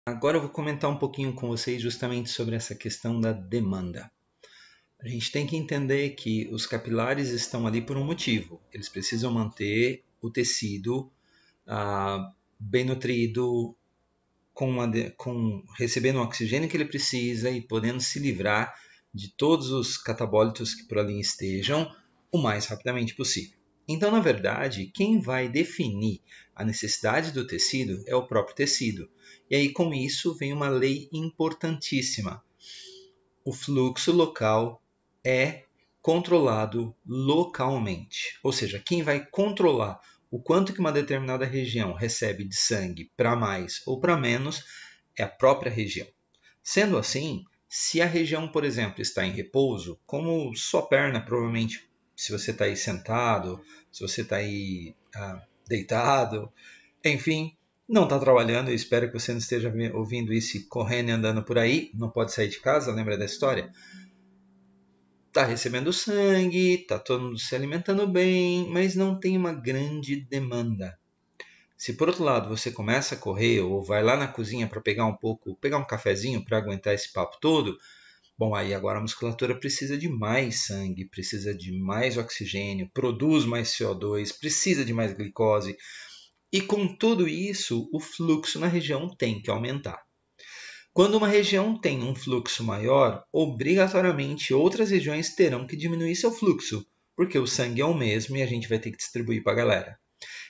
Agora eu vou comentar um pouquinho com vocês justamente sobre essa questão da demanda. A gente tem que entender que os capilares estão ali por um motivo. Eles precisam manter o tecido bem nutrido, recebendo o oxigênio que ele precisa e podendo se livrar de todos os catabólitos que por ali estejam o mais rapidamente possível. Então, na verdade, quem vai definir a necessidade do tecido é o próprio tecido. E aí, com isso, vem uma lei importantíssima. O fluxo local é controlado localmente. Ou seja, quem vai controlar o quanto que uma determinada região recebe de sangue para mais ou para menos é a própria região. Sendo assim, se a região, por exemplo, está em repouso, como sua perna provavelmente, se você está aí sentado, se você está aí deitado, enfim, não está trabalhando, eu espero que você não esteja ouvindo isso e correndo e andando por aí, não pode sair de casa, lembra da história? Está recebendo sangue, está todo mundo se alimentando bem, mas não tem uma grande demanda. Se por outro lado você começa a correr ou vai lá na cozinha para pegar um cafezinho para aguentar esse papo todo, bom, aí agora a musculatura precisa de mais sangue, precisa de mais oxigênio, produz mais CO2, precisa de mais glicose. E com tudo isso, o fluxo na região tem que aumentar. Quando uma região tem um fluxo maior, obrigatoriamente outras regiões terão que diminuir seu fluxo, porque o sangue é o mesmo e a gente vai ter que distribuir para a galera.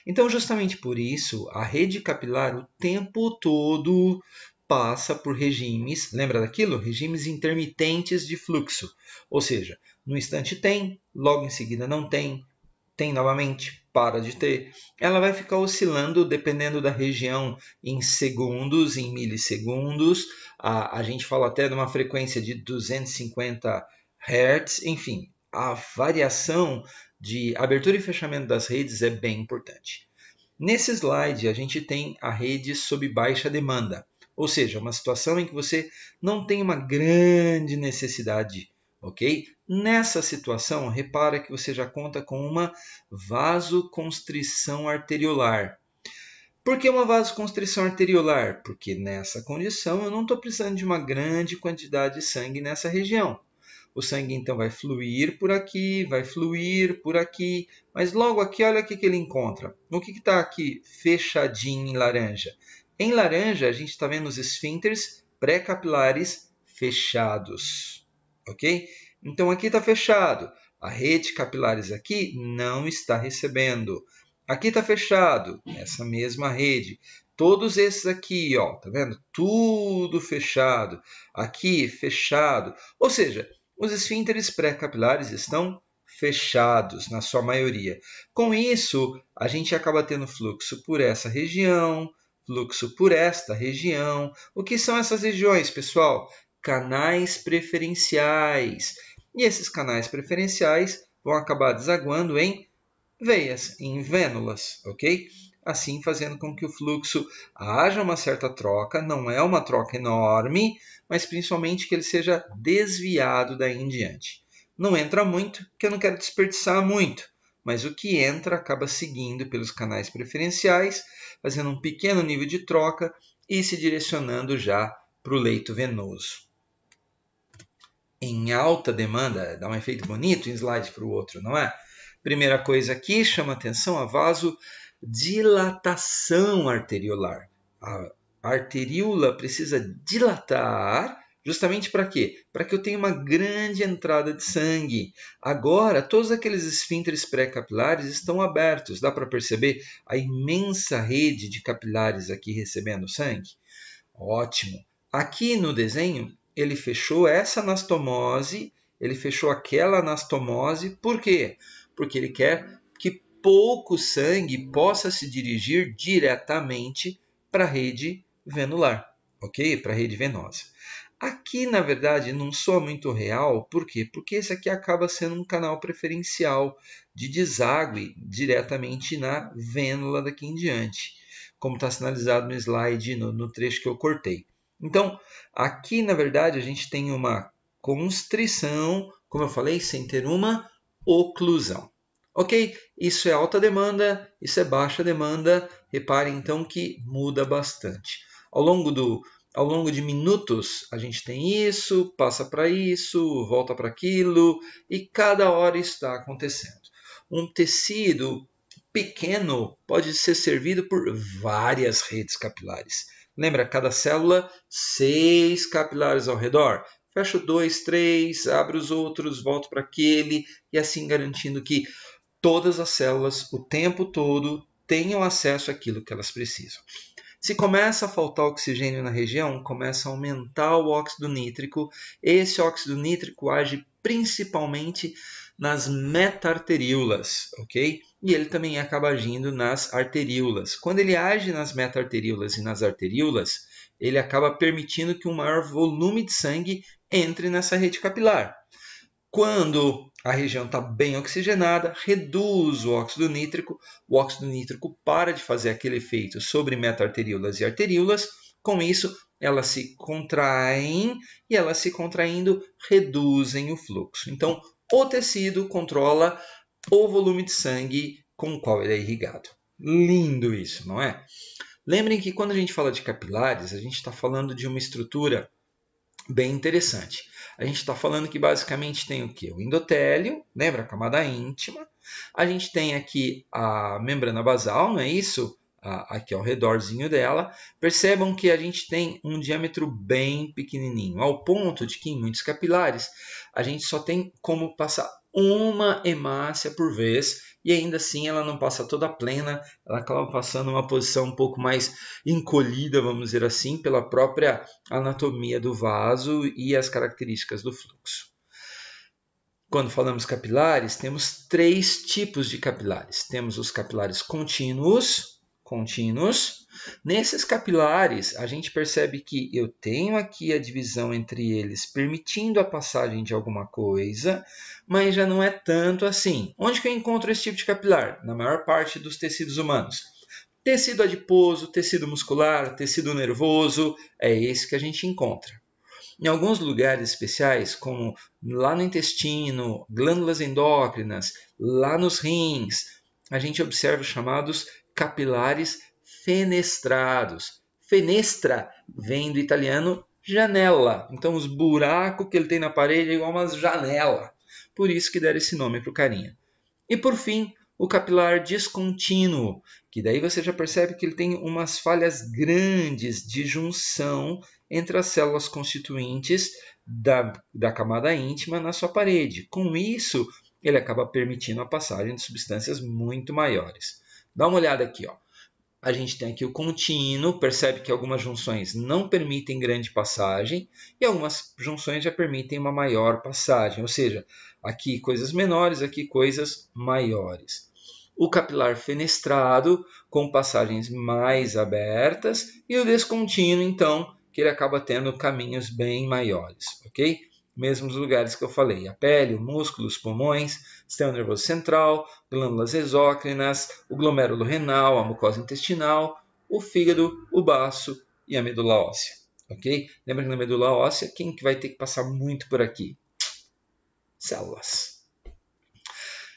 Então, justamente por isso, a rede capilar o tempo todo passa por regimes, lembra daquilo? Regimes intermitentes de fluxo. Ou seja, no instante tem, logo em seguida não tem novamente, para de ter. Ela vai ficar oscilando dependendo da região em segundos, em milissegundos. A gente fala até de uma frequência de 250 Hz. Enfim, a variação de abertura e fechamento das redes é bem importante. Nesse slide, a gente tem a rede sob baixa demanda, ou seja, uma situação em que você não tem uma grande necessidade, ok? Nessa situação, repara que você já conta com uma vasoconstrição arteriolar. Por que uma vasoconstrição arteriolar? Porque nessa condição eu não estou precisando de uma grande quantidade de sangue nessa região. O sangue então vai fluir por aqui, vai fluir por aqui, mas logo aqui olha o que ele encontra. O que está aqui fechadinho em laranja? Em laranja a gente está vendo os esfínteres pré-capilares fechados, ok? Então aqui está fechado, a rede capilares aqui não está recebendo. Aqui está fechado, essa mesma rede. Todos esses aqui, ó, tá vendo? Tudo fechado. Aqui, fechado. Ou seja, os esfínteres pré-capilares estão fechados, na sua maioria. Com isso, a gente acaba tendo fluxo por essa região, fluxo por esta região. O que são essas regiões, pessoal? Canais preferenciais. E esses canais preferenciais vão acabar desaguando em veias, em vênulas, ok? Assim fazendo com que o fluxo haja uma certa troca, não é uma troca enorme, mas principalmente que ele seja desviado daí em diante. Não entra muito, que eu não quero desperdiçar muito, mas o que entra acaba seguindo pelos canais preferenciais, fazendo um pequeno nível de troca e se direcionando já para o leito venoso. Em alta demanda, dá um efeito bonito, um slide para o outro, não é? Primeira coisa aqui, chama atenção a vasodilatação arteriolar. A arteríola precisa dilatar justamente para quê? Para que eu tenha uma grande entrada de sangue. Agora, todos aqueles esfínteres pré-capilares estão abertos. Dá para perceber a imensa rede de capilares aqui recebendo sangue? Ótimo. Aqui no desenho, ele fechou essa anastomose, ele fechou aquela anastomose. Por quê? Porque ele quer que pouco sangue possa se dirigir diretamente para a rede venular, ok? Para a rede venosa. Aqui, na verdade, não soa muito real, por quê? Porque esse aqui acaba sendo um canal preferencial de deságue diretamente na vênula daqui em diante, como está sinalizado no slide, no trecho que eu cortei. Então, aqui, na verdade, a gente tem uma constrição, como eu falei, sem ter uma oclusão. Ok? Isso é alta demanda, isso é baixa demanda. Reparem então que muda bastante. Ao longo ao longo de minutos, a gente tem isso, passa para isso, volta para aquilo, e cada hora está acontecendo. Um tecido pequeno pode ser servido por várias redes capilares. Lembra, cada célula, 6 capilares ao redor. Fecho 2, 3, abre os outros, volto para aquele, e assim garantindo que todas as células, o tempo todo, tenham acesso àquilo que elas precisam. Se começa a faltar oxigênio na região, começa a aumentar o óxido nítrico. Esse óxido nítrico age principalmente nas meta-arteríolas, ok? E ele também acaba agindo nas arteríolas. Quando ele age nas meta-arteríolas e nas arteríolas, ele acaba permitindo que um maior volume de sangue entre nessa rede capilar. Quando a região está bem oxigenada, reduz o óxido nítrico para de fazer aquele efeito sobre meta-arteríolas e arteríolas. Com isso, elas se contraem e elas se contraindo reduzem o fluxo. Então, o tecido controla o volume de sangue com o qual ele é irrigado. Lindo isso, não é? Lembrem que quando a gente fala de capilares, a gente está falando de uma estrutura bem interessante. A gente está falando que basicamente tem o quê? O endotélio, lembra a camada íntima. A gente tem aqui a membrana basal, não é isso? Aqui ao redorzinho dela. Percebam que a gente tem um diâmetro bem pequenininho, ao ponto de que em muitos capilares a gente só tem como passar uma hemácia por vez, e ainda assim ela não passa toda plena, ela acaba passando uma posição um pouco mais encolhida, vamos dizer assim, pela própria anatomia do vaso e as características do fluxo. Quando falamos capilares, temos 3 tipos de capilares. Temos os capilares contínuos. Nesses capilares, a gente percebe que eu tenho aqui a divisão entre eles, permitindo a passagem de alguma coisa, mas já não é tanto assim. Onde que eu encontro esse tipo de capilar? Na maior parte dos tecidos humanos. Tecido adiposo, tecido muscular, tecido nervoso, é esse que a gente encontra. Em alguns lugares especiais, como lá no intestino, glândulas endócrinas, lá nos rins, a gente observa os chamados capilares fenestrados. Fenestra vem do italiano janela. Então, os buracos que ele tem na parede é igual uma janela. Por isso que deram esse nome para o carinha. E, por fim, o capilar descontínuo, que daí você já percebe que ele tem umas falhas grandes de junção entre as células constituintes da camada íntima na sua parede. Com isso, ele acaba permitindo a passagem de substâncias muito maiores. Dá uma olhada aqui, ó. A gente tem aqui o contínuo, percebe que algumas junções não permitem grande passagem e algumas junções já permitem uma maior passagem, ou seja, aqui coisas menores, aqui coisas maiores. O capilar fenestrado, com passagens mais abertas, e o descontínuo, então, que ele acaba tendo caminhos bem maiores, ok? Mesmos lugares que eu falei, a pele, o músculo, os pulmões, sistema nervoso central, glândulas exócrinas, o glomérulo renal, a mucosa intestinal, o fígado, o baço e a medula óssea, ok? Lembra que na medula óssea, quem que vai ter que passar muito por aqui? Células.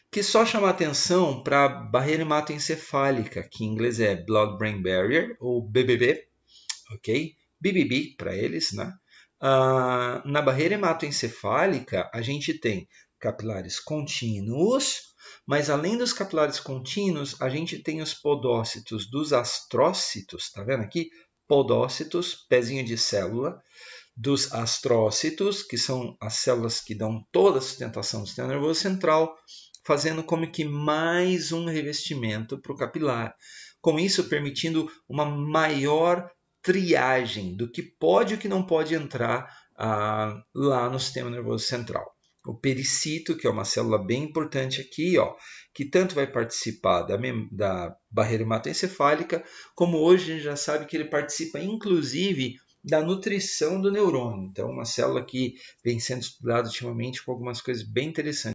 Que só chamar atenção para a barreira hematoencefálica, que em inglês é Blood-Brain Barrier, ou BBB, ok? BBB para eles, né? Na barreira hematoencefálica, a gente tem capilares contínuos, mas além dos capilares contínuos, a gente tem os podócitos dos astrócitos, tá vendo aqui? Podócitos, pezinho de célula, dos astrócitos, que são as células que dão toda a sustentação do sistema nervoso central, fazendo como que mais um revestimento para o capilar. Com isso, permitindo uma maior triagem do que pode e o que não pode entrar lá no sistema nervoso central. O pericito, que é uma célula bem importante aqui, ó, que tanto vai participar da barreira hematoencefálica, como hoje a gente já sabe que ele participa inclusive da nutrição do neurônio. Então, uma célula que vem sendo estudada ultimamente com algumas coisas bem interessantes.